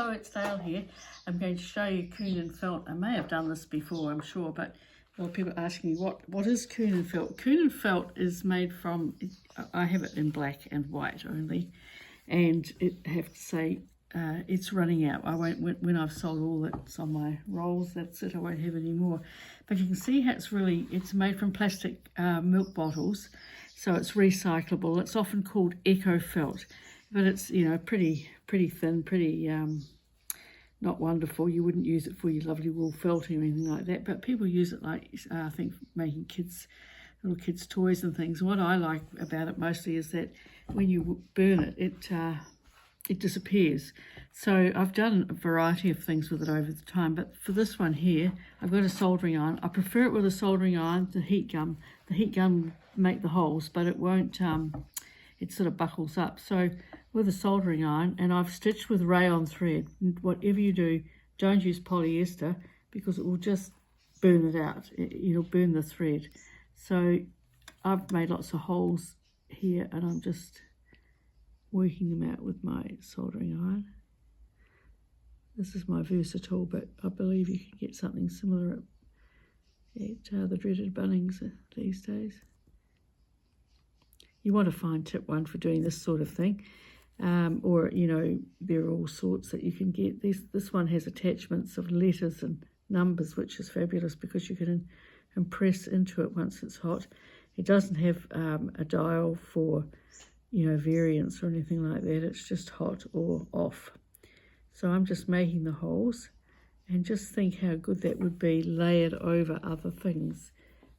Hello, it's Dale here. I'm going to show you Kunon felt. I may have done this before, I'm sure, but a lot of people are asking me, what is Kunon felt? Kunon felt is made from, I have it in black and white only, and I have to say it's running out. I won't, when I've sold all that's on my rolls, that's it, I won't have any more. But you can see how it's made from plastic milk bottles, so it's recyclable. It's often called eco felt, but it's, you know, pretty thin, pretty not wonderful. You wouldn't use it for your lovely wool felting or anything like that, but people use it like I think making little kids toys and things. What I like about it mostly is that when you burn it, it disappears. So I've done a variety of things with it over the time, but for this one here, I've got a soldering iron. I prefer it with a soldering iron. The heat gun will make the holes, but it won't, it sort of buckles up. So with a soldering iron, and I've stitched with rayon thread. Whatever you do, don't use polyester because it will just burn it out. It'll burn the thread. So I've made lots of holes here, and I'm just working them out with my soldering iron. This is my versatile, but I believe you can get something similar at the dreaded Bunnings these days. You want to find tip one for doing this sort of thing, or you know, there are all sorts that you can get. This one has attachments of letters and numbers, which is fabulous because you can impress into it once it's hot. It doesn't have a dial for, you know, variance or anything like that. It's just hot or off. So I'm just making the holes, and just think how good that would be layered over other things.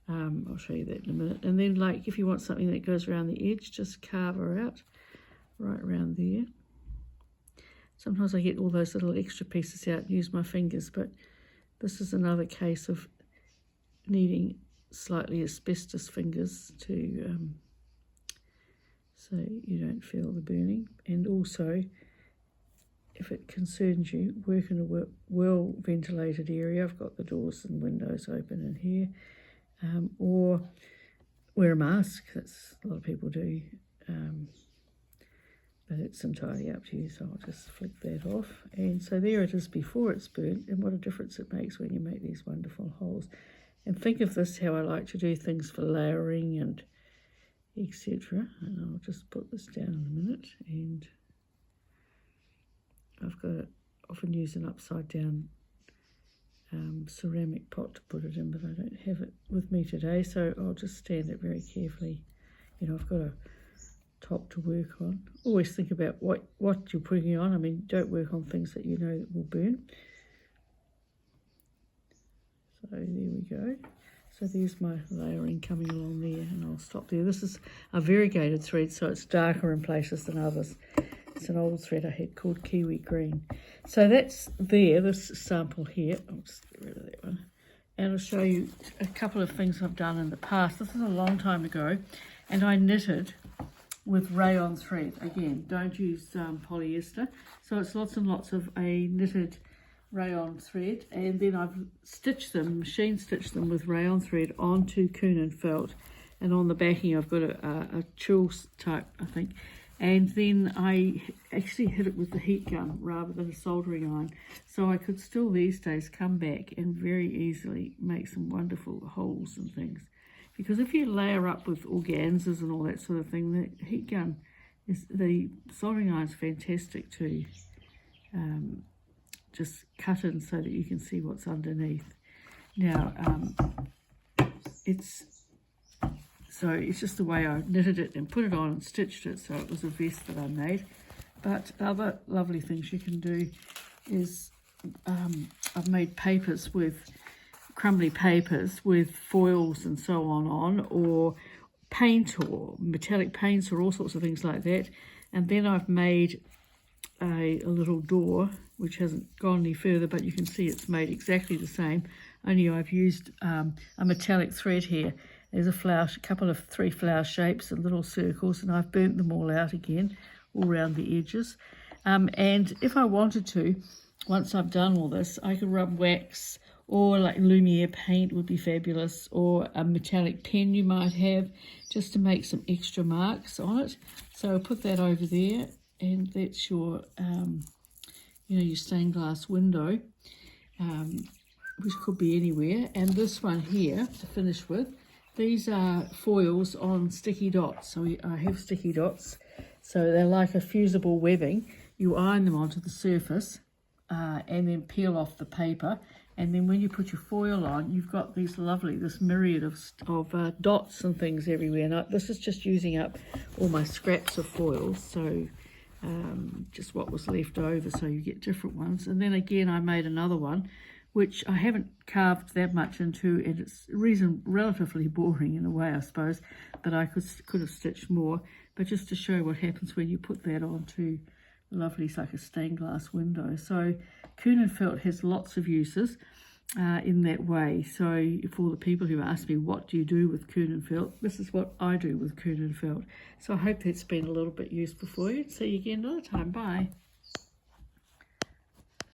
I'll show you that in a minute. And then, like, if you want something that goes around the edge, just carve her out right around there. Sometimes I get all those little extra pieces out and use my fingers, but this is another case of needing slightly asbestos fingers to so you don't feel the burning. And also, if it concerns you, work in a well ventilated area. I've got the doors and windows open in here. Or wear a mask. That's a lot of people do, but it's entirely up to you. So I'll just flick that off, and so there it is before it's burnt, and what a difference it makes when you make these wonderful holes. And think of this, how I like to do things for layering and etc. And I'll just put this down in a minute, and I've got to often use an upside down ceramic pot to put it in, but I don't have it with me today, so I'll just stand it very carefully. You know, I've got a top to work on. Always think about what you're putting on. I mean, don't work on things that you know that will burn. So there we go. So there's my layering coming along there, and I'll stop there. This is a variegated thread, so it's darker in places than others. It's an old thread I had called Kiwi Green. So that's there, this sample here. I'll just get rid of that one. And I'll show you a couple of things I've done in the past. This is a long time ago, and I knitted with rayon thread. Again, don't use polyester. So it's lots and lots of a knitted rayon thread, and then I've stitched them, machine stitched them with rayon thread onto Kunon felt. And on the backing I've got a tulle type, I think. And then I actually hit it with the heat gun rather than a soldering iron. So I could still these days come back and very easily make some wonderful holes and things. Because if you layer up with organzas and all that sort of thing, the heat gun, the soldering iron is fantastic to just cut in so that you can see what's underneath. Now, it's just the way I knitted it and put it on and stitched it, so it was a vest that I made. But other lovely things you can do is I've made papers with crumbly papers with foils and so on, or paint or metallic paints or all sorts of things like that. And then I've made a little door, which hasn't gone any further, but you can see it's made exactly the same, only I've used a metallic thread here. There's a couple of 3 flower shapes and little circles, and I've burnt them all out again, all around the edges. And if I wanted to, once I've done all this, I could rub wax, or like Lumiere paint would be fabulous, or a metallic pen you might have, just to make some extra marks on it. So I'll put that over there, and that's your you know, your stained glass window, which could be anywhere. And this one here to finish with, these are foils on sticky dots. So I have sticky dots, so they're like a fusible webbing. You iron them onto the surface and then peel off the paper, and then when you put your foil on, you've got these lovely, this myriad of dots and things everywhere. And this is just using up all my scraps of foils, so just what was left over, so you get different ones. And then again, I made another one which I haven't carved that much into, and it's relatively boring in a way, I suppose, but I could have stitched more. But just to show what happens when you put that onto lovely, it's like a stained glass window. So Kunon felt has lots of uses in that way. So for the people who ask me, what do you do with Kunon felt, this is what I do with Kunon felt. So I hope that's been a little bit useful for you. See you again another time. Bye.